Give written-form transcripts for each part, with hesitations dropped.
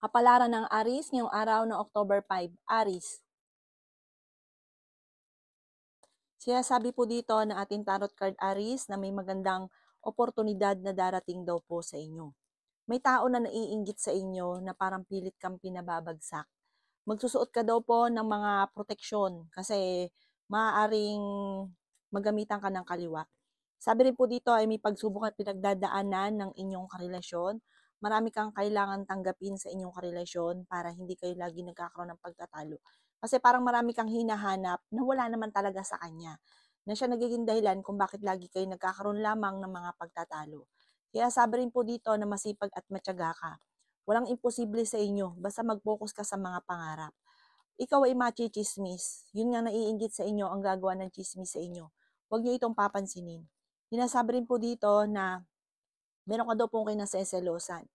Kapalaran ng Aries ngayong araw ng October 5. Aries. Sinasabi po dito ng ating tarot card Aries na may magandang oportunidad na darating daw po sa inyo. May tao na naiinggit sa inyo na parang pilit kang pinababagsak. Magsusuot ka daw po ng mga proteksyon kasi maaaring magamitan ka ng kaliwa. Sabi rin po dito ay may pagsubok at pinagdadaanan ng inyong karelasyon. Marami kang kailangan tanggapin sa inyong karelasyon para hindi kayo lagi nagkakaroon ng pagtatalo. Kasi parang marami kang hinahanap na wala naman talaga sa kanya. Na siya nagiging dahilan kung bakit lagi kayo nagkakaroon lamang ng mga pagtatalo. Kaya sabi rin po dito na masipag at matyaga ka. Walang imposible sa inyo, basta mag-focus ka sa mga pangarap. Ikaw ay machichismis. Yun nga naiinggit sa inyo ang gagawa ng chismis sa inyo. Huwag niyo itong papansinin. Sinasabi rin po dito na meron ka daw pong kinaseselosan.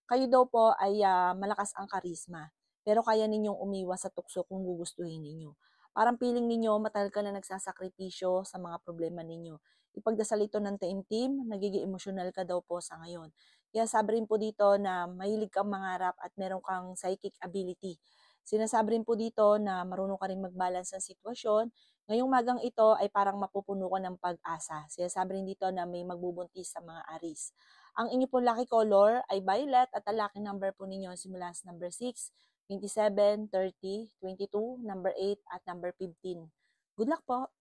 Kayo daw po ay malakas ang karisma, pero kaya ninyong umiwas sa tukso kung gugustuhin ninyo. Parang feeling ninyo matagal ka na nagsasakripisyo sa mga problema ninyo. Ipagdasal ito ng taimtim, nagiging emosyonal ka daw po sa ngayon. Kaya sabi rin po dito na mahilig kang mangarap at meron kang psychic ability. Sinasabi rin po dito na marunong ka rin mag-balance ng sitwasyon. Ngayong magang ito ay parang mapupuno ka ng pag-asa. Sinasabi rin dito na may magbubuntis sa mga aris. Ang inyo po lucky color ay violet at ang lucky number po ninyo simula sa number 6, 27, 30, 22, number 8 at number 15. Good luck po!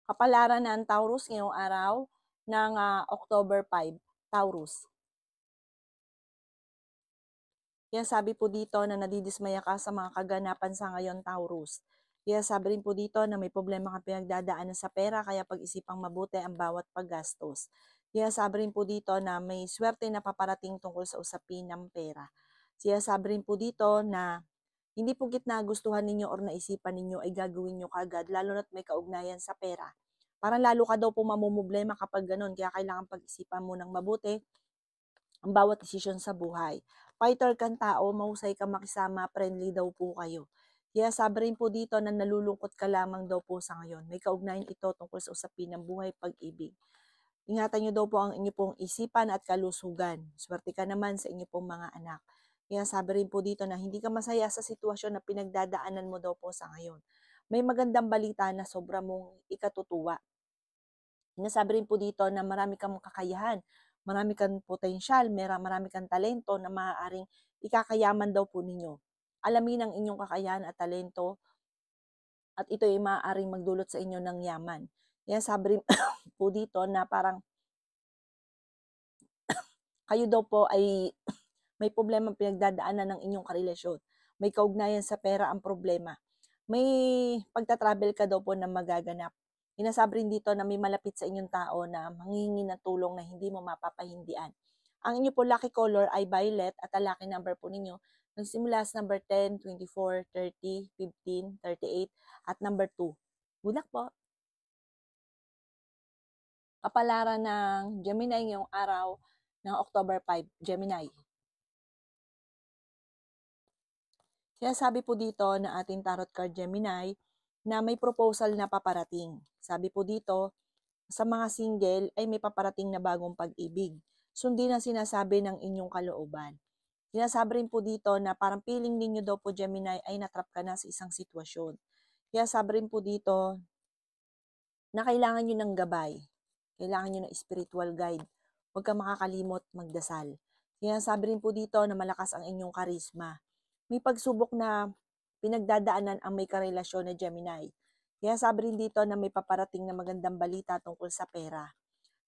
Kapalaran ng Taurus ngayong araw ng October 5, Taurus. Kaya sabi po dito na nadidismaya ka sa mga kaganapan sa ngayon, Taurus. Kaya sabi rin po dito na may problema kang pinagdadaanan sa pera kaya pag-isipang mabuti ang bawat paggastos. Kaya sabi rin po dito na may swerte na paparating tungkol sa usapin ng pera. Kaya sabi rin po dito na hindi po gitna gustuhan ninyo or naisipan ninyo ay gagawin nyo kagad lalo na't may kaugnayan sa pera. Parang lalo ka daw po mamumblema kapag ganun kaya kailangan pag-isipan mo ng mabuti ang bawat desisyon sa buhay. Fighter kang tao, mahusay ka makisama, friendly daw po kayo. Kaya sabi rin po dito na nalulungkot ka lamang daw po sa ngayon. May kaugnayan ito tungkol sa usapin ng buhay pag-ibig. Ingatan nyo daw po ang inyo pong isipan at kalusugan. Swerte ka naman sa inyo pong mga anak. Kaya sabi rin po dito na hindi ka masaya sa sitwasyon na pinagdadaanan mo daw po sa ngayon. May magandang balita na sobra mong ikatutuwa. Sinasabi rin po dito na marami kang kakayahan, marami kang potensyal, marami kang talento na maaaring ikakayaman daw po ninyo. Alamin ang inyong kakayahan at talento at ito ay maaaring magdulot sa inyo ng yaman. Kaya sabi rin po dito na parang kayo daw po ay may problema pinagdadaanan ng inyong karelasyon. May kaugnayan sa pera ang problema. May pagta-travel ka daw po na magaganap. Sinasabi rin dito na may malapit sa inyong tao na manghihingi ng tulong na hindi mo mapapahindian. Ang inyo po lucky color ay violet at ang lucky number po ninyo nagsimula sa number 10, 24, 30, 15, 38 at number 2. Good luck po! Kapalaran ng Gemini ngayong araw ng October 5, Gemini. Kaya sabi po dito na ating tarot card Gemini na may proposal na paparating. Sabi po dito, sa mga single ay may paparating na bagong pag-ibig. Sundin ang sinasabi ng inyong kalooban. Sinasabi rin po dito na parang feeling ninyo daw po Gemini ay natrap ka na sa isang sitwasyon. Kaya sabi rin po dito na kailangan nyo ng gabay. Kailangan nyo ng spiritual guide. Huwag kang makakalimot magdasal. Kaya sabi rin po dito na malakas ang inyong karisma. May pagsubok na pinagdadaanan ang may karelasyon na Gemini. Kaya sabi rin dito na may paparating na magandang balita tungkol sa pera.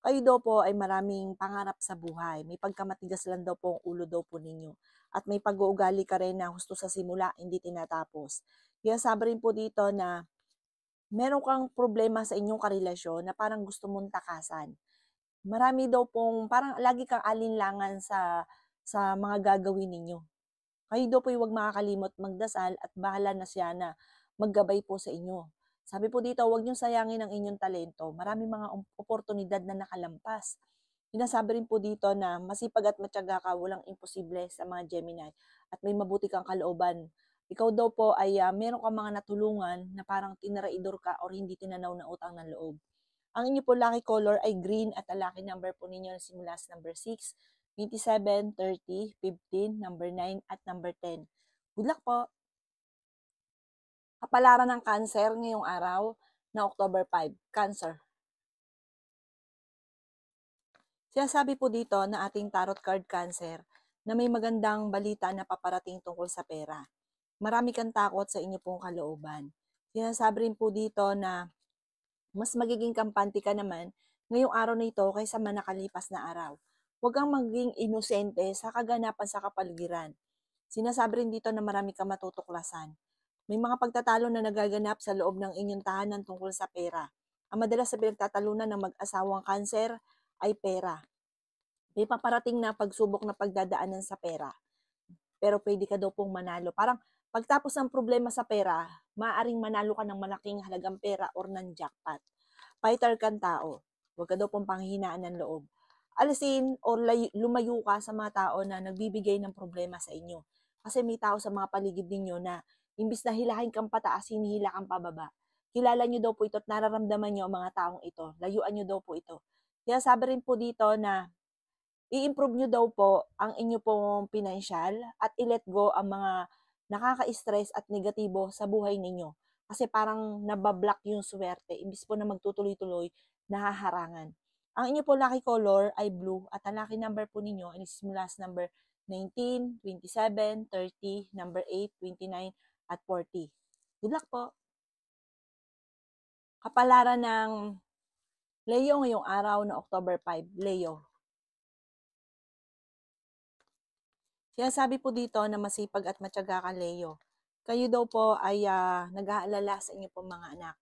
Kayo daw po ay maraming pangarap sa buhay. May pagkamatigas lang daw po ang ulo daw po ninyo. At may pag-uugali ka rin na gusto sa simula, hindi tinatapos. Kaya sabi rin po dito na meron kang problema sa inyong karelasyon na parang gusto mong takasan. Marami daw pong, parang lagi kang alinlangan sa mga gagawin ninyo. Kayo daw po huwag makakalimot magdasal at bahala na siya na maggabay po sa inyo. Sabi po dito, huwag niyong sayangin ang inyong talento. Marami mga oportunidad na nakalampas. Sinasabi rin po dito na masipag at matyaga ka, walang imposible sa mga Gemini at may mabuti kang kalooban. Ikaw daw po ay meron kang mga natulungan na parang tinaraidor ka or hindi tinanaw na utang ng loob. Ang inyo po lucky color ay green at ang lucky number po ninyo na simula sa number 6, 27, 30, 15, number 9, at number 10. Good luck po! Kapalaran ng Cancer ngayong araw na October 5. Cancer. Sinasabi po dito na ating tarot card Cancer na may magandang balita na paparating tungkol sa pera. Marami kang takot sa inyo pong kalooban. Sinasabi rin po dito na mas magiging kampante ka naman ngayong araw na ito kaysa man nakalipas na araw. Huwag kang maging inosente sa kaganapan sa kapaligiran. Sinasabi rin dito na marami kang matutuklasan. May mga pagtatalo na nagaganap sa loob ng inyong tahanan tungkol sa pera. Ang madalas na pinagtatalunan ng mag-asawang Cancer ay pera. May paparating na pagsubok na pagdadaanan sa pera. Pero pwede ka daw pong manalo. Parang pagtapos ng problema sa pera, maaaring manalo ka ng malaking halagang pera or ng jackpot. Fighter kang tao. Huwag ka daw pong panghihinaan ng loob. Alisin or lumayo ka sa mga tao na nagbibigay ng problema sa inyo. Kasi may tao sa mga paligid ninyo na imbis na hilahin kang pataas, hinihila kang pababa. Kilala nyo daw po ito at nararamdaman nyo ang mga taong ito. Layuan nyo daw po ito. Kaya sabi rin po dito na i-improve nyo daw po ang inyo pong pinansyal at i-let go ang mga nakaka-stress at negatibo sa buhay ninyo. Kasi parang nabablock yung swerte. Imbis po na magtutuloy-tuloy, nahaharangan. Ang inyo po lucky color ay blue at ang lucky number po ninyo ay simula sa number 19, 27, 30, number 8, 29, at 40. Good luck po! Kapalaran ng Leo ngayong araw na October 5. Leo. Sinasabi po dito na masipag at matyaga ka, Leo. Kayo daw po ay nag-aalala sa inyo pong mga anak.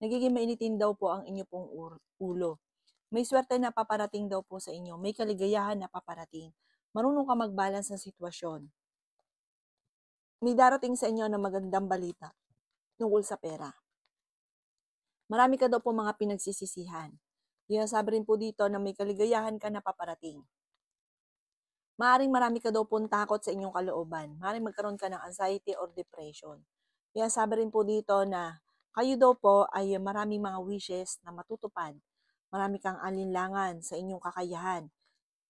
Nagiging mainitin daw po ang inyo pong ulo. May swerte na paparating daw po sa inyo. May kaligayahan na paparating. Marunong ka mag-balance ng sitwasyon. May darating sa inyo na magandang balita tungkol sa pera. Marami ka daw po mga pinagsisisihan. Sinasabi rin po dito na may kaligayahan ka na paparating. Maaring marami ka daw pong takot sa inyong kalooban. Maaring magkaroon ka ng anxiety or depression. Kaya sabi rin po dito na kayo daw po ay maraming mga wishes na matutupad. Marami kang alinlangan sa inyong kakayahan.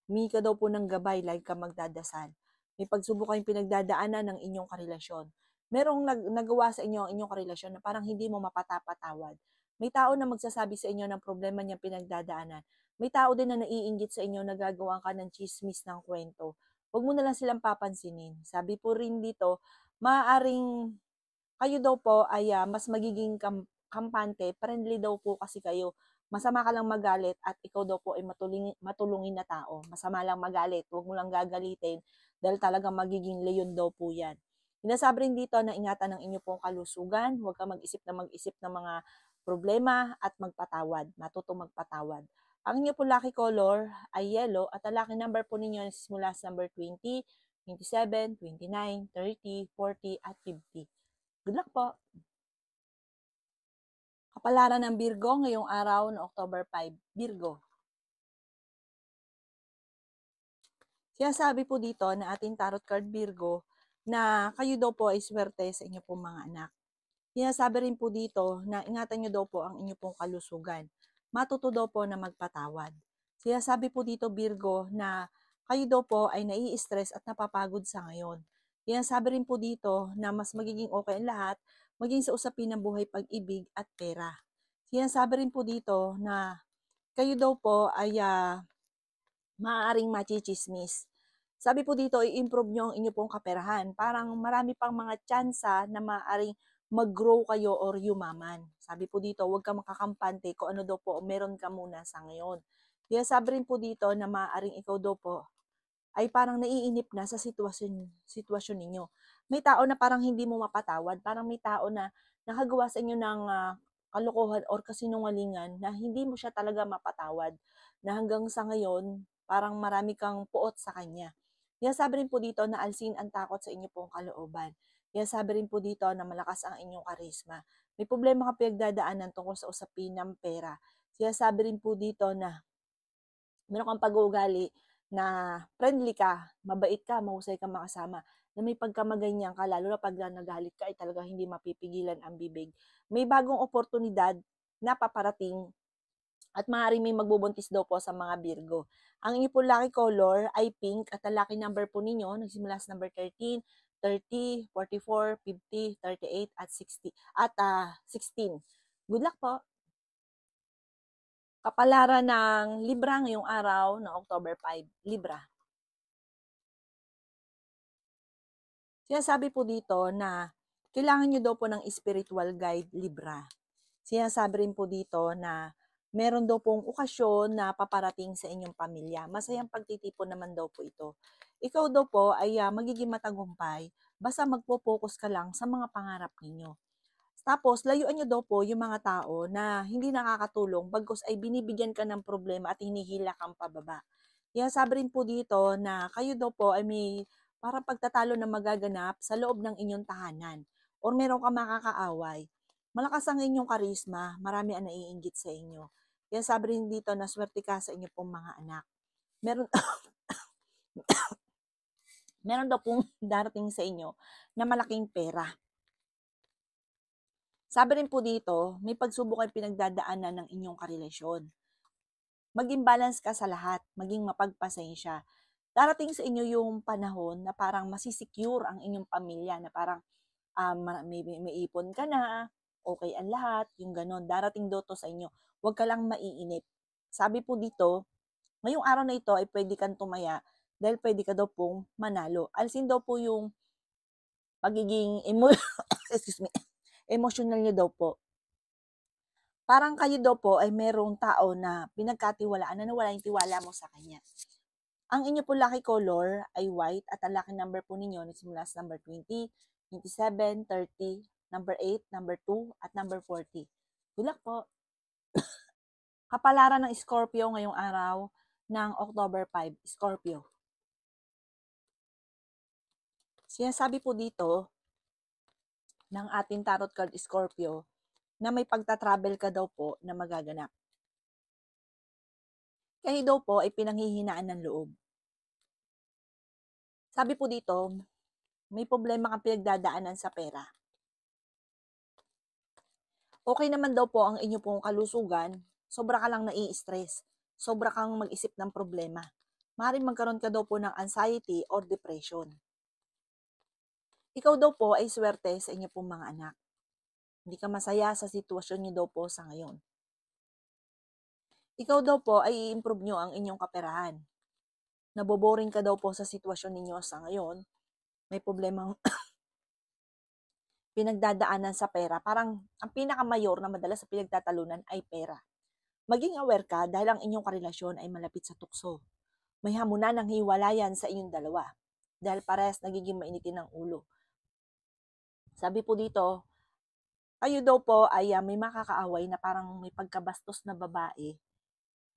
Humingi ka daw po ng gabay, lagi ka magdadasal. May pagsubok kayong pinagdadaanan ng inyong karelasyon. Merong nagawa sa inyo ang inyong karelasyon na parang hindi mo mapatapatawad. May tao na magsasabi sa inyo ng problema niyang pinagdadaanan. May tao din na naiinggit sa inyo na gagawa ka ng chismis ng kwento. Huwag mo na lang silang papansinin. Sabi po rin dito, maaaring kayo daw po ay mas magiging kampante, friendly daw po kasi kayo. Masama ka lang magalit at ikaw daw po ay matulungin na tao. Masama lang magalit, huwag mo lang gagalitin dahil talagang magiging leon daw po yan. Sinasabi rin dito na ingatan ng inyo pong kalusugan, huwag ka mag-isip ng mga problema at magpatawad, matutong magpatawad. Ang inyo po lucky color ay yellow at ang lucky number po ninyo is mula sa number 20, 27, 29, 30, 40, at 50. Good luck po! Kapalaran ng Virgo ngayong araw na October 5. Virgo. Sinasabi po dito na ating tarot card Virgo na kayo daw po ay swerte sa inyo pong mga anak. Sinasabi rin po dito na ingatan nyo daw po ang inyo pong kalusugan. Matuto daw po na magpatawad. Sinasabi po dito Virgo na kayo daw po ay nai-stress at napapagod sa ngayon. Sinasabi rin po dito na mas magiging okay ang lahat, maging sa usapin ng buhay, pag-ibig at pera. Sinasabi rin po dito na kayo daw po ay maaaring machichismis. Sabi po dito, i-improve nyo ang inyo pong kaperahan. Parang marami pang mga tsansa na maaaring mag-grow kayo or yumaman. Sabi po dito, huwag ka makakampante kung ano daw po meron ka muna sa ngayon. Kaya sabi rin po dito na maaaring ikaw daw po ay parang naiinip na sa sitwasyon ninyo. May tao na parang hindi mo mapatawad, parang may tao na nakagawa sa inyo ng kalokohan or kasinungalingan na hindi mo siya talaga mapatawad, na hanggang sa ngayon, parang marami kang puot sa kanya. Kaya sabi rin po dito na alsin ang takot sa inyo pong kalooban. Kaya sabi rin po dito na malakas ang inyong karisma. May problema ka pinagdadaanan tungkol sa usapin ng pera. Kaya sabi rin po dito na meron kang pag-uugali na friendly ka, mabait ka, mahusay ka makasama, na may pagkamaganyan ka, lalo na pag nagalit ka, ay talaga hindi mapipigilan ang bibig. May bagong oportunidad na paparating At maaaring may magbubuntis daw po sa mga Virgo. Ang inyo po lucky color ay pink at ang lucky number po ninyo nagsimula sa number 13, 30, 44, 50, 38 at 60 at 16. Good luck po. Kapalaran ng Libra ngayong araw ng October 5. Libra. Sinasabi po dito na kailangan nyo daw po ng spiritual guide, Libra. Sinasabi rin po dito na meron daw pong okasyon na paparating sa inyong pamilya. Masayang pagtitipon naman daw po ito. Ikaw daw po ay magiging matagumpay basta magpo-focus ka lang sa mga pangarap ninyo. Tapos, layuan nyo daw po yung mga tao na hindi nakakatulong bagkus ay binibigyan ka ng problema at hinihila kang pababa. Kaya sabi rin po dito na kayo daw po ay may parang pagtatalo na magaganap sa loob ng inyong tahanan or meron ka makakaaway. Malakas ang inyong karisma, marami ang naiinggit sa inyo. Kaya sabi rin dito na swerte ka sa inyo pong mga anak. Meron, meron daw pong darating sa inyo na malaking pera. Sabi rin po dito, may pagsubok ay pinagdadaanan ng inyong karelasyon. Maging balance ka sa lahat, maging mapagpasensya. Darating sa inyo yung panahon na parang masisecure ang inyong pamilya, na parang may ipon ka na, okay ang lahat, yung ganon. Darating daw to sa inyo. Huwag ka lang maiinip. Sabi po dito, ngayong araw na ito ay pwede kang tumaya dahil pwede ka daw pong manalo. Alisin daw po yung pagiging excuse me, emotional nyo daw po. Parang kayo daw po ay merong tao na pinagkatiwalaan na nawala yung tiwala mo sa kanya. Ang inyo po lucky color ay white at ang lucky number po ninyo nagsimula sa number 20, 27, 30, number 8, number 2, at number 40. Good luck po. Kapalaran ng Scorpio ngayong araw ng October 5, Scorpio. Sinasabi po dito ng ating tarot card Scorpio na may pagta-travel ka daw po na magaganap. Kayo daw po ay pinanghihinaan ng loob. Sabi po dito, may problema kang pinagdadaanan sa pera. Okay naman daw po ang inyo pong kalusugan, sobra ka lang nai-stress, sobra kang mag-isip ng problema. Maaaring magkaroon ka daw po ng anxiety or depression. Ikaw daw po ay swerte sa inyo pong mga anak. Hindi ka masaya sa sitwasyon niyo daw po sa ngayon. Ikaw daw po ay i-improve nyo ang inyong kaperahan. Naboboring ka daw po sa sitwasyon ninyo sa ngayon. May problemang pinagdadaanan sa pera. Parang ang pinakamayor na madalas sa pinagtatalunan ay pera. Maging aware ka dahil ang inyong karelasyon ay malapit sa tukso. May hamunan ng hiwalayan sa inyong dalawa dahil parehas nagiging mainitin ng ulo. Sabi po dito, kayo daw po ay may makakaaway na parang may pagkabastos na babae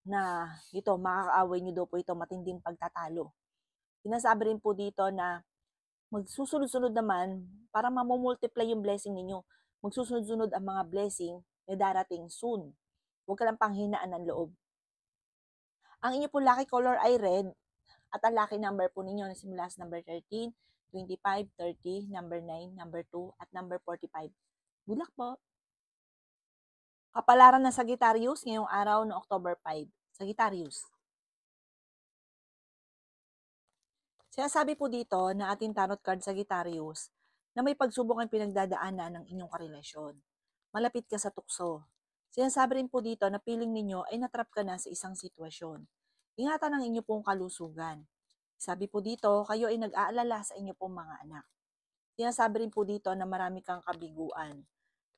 na ito, makakaaway nyo daw po ito, matinding pagtatalo. Sinasabi rin po dito na magsusunod-sunod naman para mamumultiply yung blessing ninyo. Magsusunod-sunod ang mga blessing na darating soon. Huwag ka lang panghinaan ng loob. Ang inyo po lucky color ay red at ang lucky number po ninyo na simula sa number 13, 25, 30, number 9, number 2, at number 45. Good luck po! Kapalaran ng Sagittarius ngayong araw ng October 5. Sagittarius. Sinasabi po dito na ating tarot card Sagittarius na may pagsubok ang pinagdadaanan ng inyong karelasyon. Malapit ka sa tukso. Sinasabi rin po dito na piling ninyo ay natrap ka na sa isang sitwasyon. Ingatan ang inyo pong kalusugan. Sabi po dito, kayo ay nag-aalala sa inyo pong mga anak. Sinasabi rin po dito na marami kang kabiguan.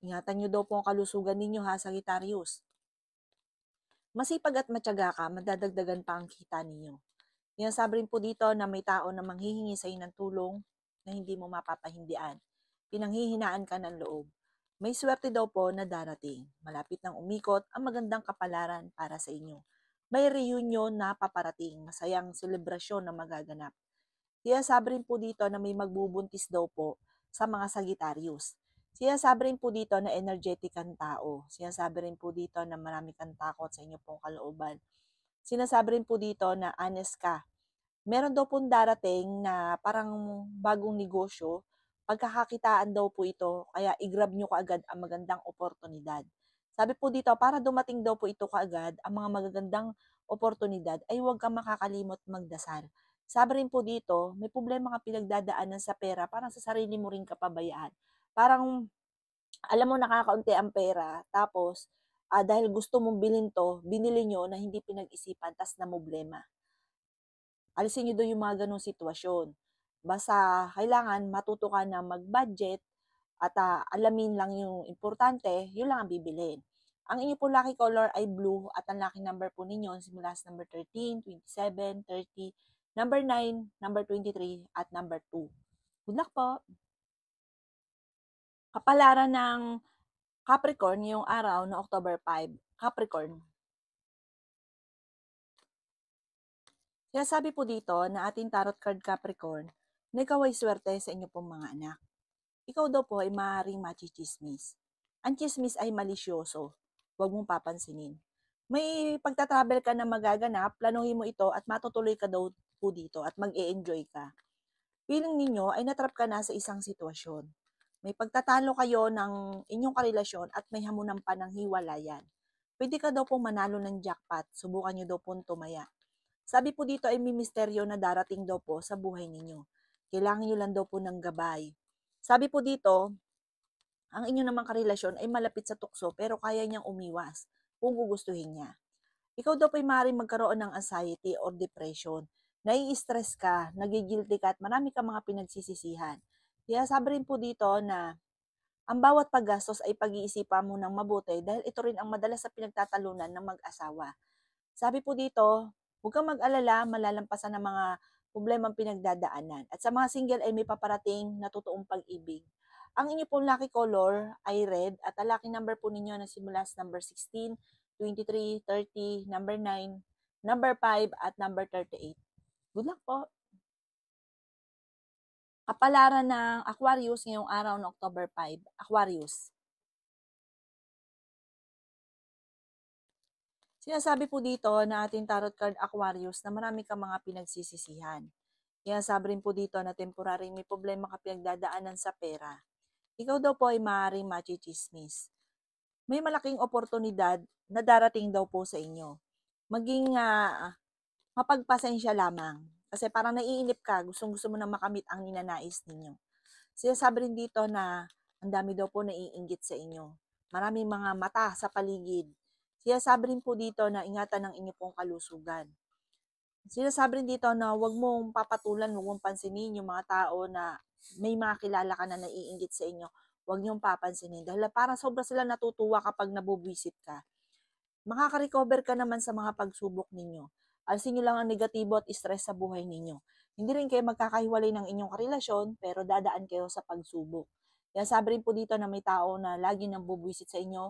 Ingatan nyo daw po ang kalusugan ninyo ha, Sagittarius. Masipag at matyaga ka, madadagdagan pa ang kita ninyo. Sinasabi rin po dito na may tao na manghihingi sa iyo ng tulong na hindi mo mapapahindian. Pinanghihinaan ka ng loob. May swerte daw po na darating. Malapit nang umikot ang magandang kapalaran para sa inyo. May reunion na paparating, masayang selebrasyon na magaganap. Sinasabi rin po dito na may magbubuntis daw po sa mga Sagittarius. Sinasabi rin po dito na energetic ang tao. Sinasabi rin po dito na marami kang takot sa inyo pong kalooban. Sinasabi rin po dito na honest ka. Meron daw pong darating na parang bagong negosyo, pagkakakitaan daw po ito, kaya i-grab nyo kaagad ang magandang oportunidad. Sabi po dito, para dumating daw po ito kaagad, ang mga magagandang oportunidad ay huwag kang makakalimot magdasal. Sabi rin po dito, may problema ka pinagdadaanan sa pera, parang sa sarili mo rin kapabayaan. Parang alam mo nakakaunti ang pera, tapos dahil gusto mong bilhin to, binili nyo na hindi pinag-isipan, tas na problema. Alisin niyo doon yung mga gano'ng sitwasyon. Basta kailangan matuto ka na mag-budget at alamin lang yung importante, yun lang ang bibilhin. Ang inyo po lucky color ay blue at ang lucky number po ninyo simula sa number 13, 27, 30, number 9, number 23, at number 2. Good luck po! Kapalaran ng Capricorn yung araw na October 5. Capricorn. Kaya sabi po dito na ating tarot card Capricorn na ikaw ay swerte sa inyo pong mga anak. Ikaw daw po ay maaaring machichismis. Ang chismis ay malisyoso. Huwag mong papansinin. May pagta-travel ka na magaganap, planuhin mo ito at matutuloy ka daw po dito at mag-e-enjoy ka. Feeling ninyo ay natrap ka na sa isang sitwasyon. May pagtatalo kayo ng inyong karelasyon at may hamunan pa ng hiwalayan. Pwede ka daw pong manalo ng jackpot. Subukan nyo daw pong tumaya. Sabi po dito ay may misteryo na darating daw po sa buhay ninyo. Kailangan nyo lang daw po ng gabay. Sabi po dito, ang inyo namang karelasyon ay malapit sa tukso pero kaya niyang umiwas kung gugustuhin niya. Ikaw daw po ay maaaring magkaroon ng anxiety or depression. Nai-stress ka, nagigilty ka at marami ka mga pinagsisisihan. Kaya sabi rin po dito na ang bawat paggastos ay pag-iisipan mo ng mabuti dahil ito rin ang madalas sa pinagtatalunan ng mag-asawa. Sabi po dito, huwag kang mag-alala, malalampasan ng mga problemang pinagdadaanan. At sa mga single ay may paparating na totoong pag-ibig. Ang inyo pong lucky color ay red at ang lucky number po ninyo na simula sa number 16, 23, 30, number 9, number 5, at number 38. Good luck po! Kapalaran ng Aquarius ngayong araw ng October 5. Aquarius. Sinasabi po dito na ating tarot card Aquarius na marami kang mga pinagsisisihan. Kaya sabi rin po dito na temporary may problema ka pinagdadaanan sa pera. Ikaw daw po ay maaaring machichismis. May malaking oportunidad na darating daw po sa inyo. Maging mapagpasensya lamang. Kasi parang naiinip ka, gustong-gusto mo na makamit ang ninanais ninyo. Sinasabi rin dito na ang dami daw po naiinggit sa inyo. Maraming mga mata sa paligid. Sinasabi rin po dito na ingatan ang inyo pong kalusugan. Sinasabi rin dito na huwag mong papatulan, huwag mong pansinin yung mga tao na may mga kilala ka na naiinggit sa inyo. Huwag niyong papansinin. Dahil parang sobra sila natutuwa kapag nabubwisit ka. Makaka-recover ka naman sa mga pagsubok ninyo. Alisin niyo lang ang negatibo at stress sa buhay ninyo. Hindi rin kayo magkakahiwalay ng inyong karelasyon, pero dadaan kayo sa pagsubok. Kaya sabi rin po dito na may tao na lagi nang bubwisit sa inyo.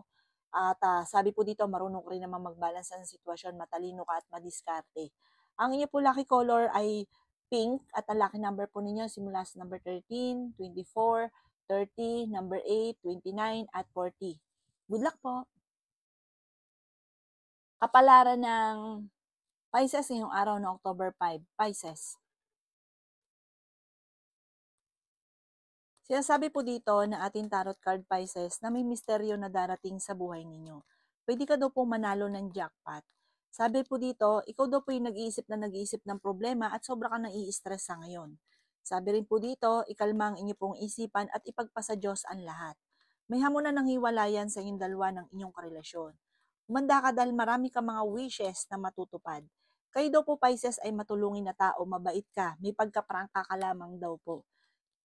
At sabi po dito, marunong ka rin naman mag-balance ng sitwasyon, matalino ka at madiskarte. Ang inyo po lucky color ay pink at ang lucky number po ninyo simula sa number 13, 24, 30, number 8, 29, at 40. Good luck po! Kapalaran ng Pisces ngayong araw ng October 5. Pisces. Sinasabi po dito na ating tarot card Pisces na may misteryo na darating sa buhay ninyo. Pwede ka daw pong manalo ng jackpot. Sabi po dito, ikaw daw po yung nag-iisip ng problema at sobra ka nang i-stress sa ngayon. Sabi rin po dito, ikalma ang inyo pong isipan at ipagpasa Diyos ang lahat. May hamunan ng hiwalayan sa inyong dalawa ng inyong karelasyon. Umanda ka dahil marami ka mga wishes na matutupad. Kayo daw po Pisces ay matulungin na tao, mabait ka, may pagkaprangka ka lamang daw po.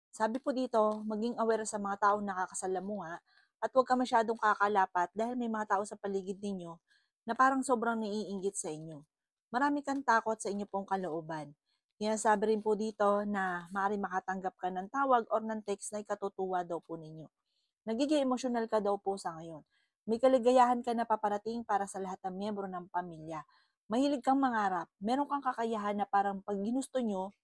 Sabi po dito, maging aware sa mga taong nakakasalamuha at huwag ka masyadong kakalapat dahil may mga tao sa paligid ninyo na parang sobrang naiinggit sa inyo. Marami kang takot sa inyo pong kalooban. Kaya sabi rin po dito na maaari makatanggap ka ng tawag or ng text na ikatutuwa daw po ninyo. Nagiging emosyonal ka daw po sa ngayon. May kaligayahan ka na paparating para sa lahat ng miyembro ng pamilya. Mahilig kang mangarap. Meron kang kakayahan na parang pag ginusto nyo,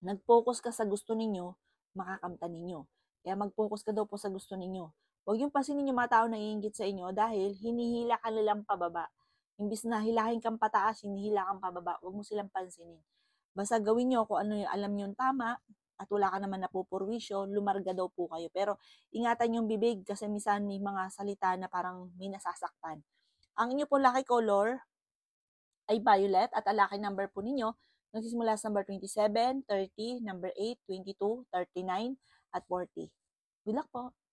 nag-focus ka sa gusto ninyo, makakamtan ninyo. Kaya mag-focus ka daw po sa gusto ninyo. Huwag yung pansinin yung mga tao na iinggit sa inyo dahil hinihila ka nilang pababa. Imbis na hilahin kang pataas, hinihila kang pababa. Huwag mo silang pansinin. Basta gawin nyo kung ano yung alam nyo tama at wala ka naman napupurwisyo, lumarga daw po kayo. Pero ingatan yung bibig kasi minsan may mga salita na parang may nasasaktan. Ang inyo po lucky color ay violet at ang lucky number po ninyo nagsisimula sa number 27, 30, number 8, 22, 39, at 40. Good luck po!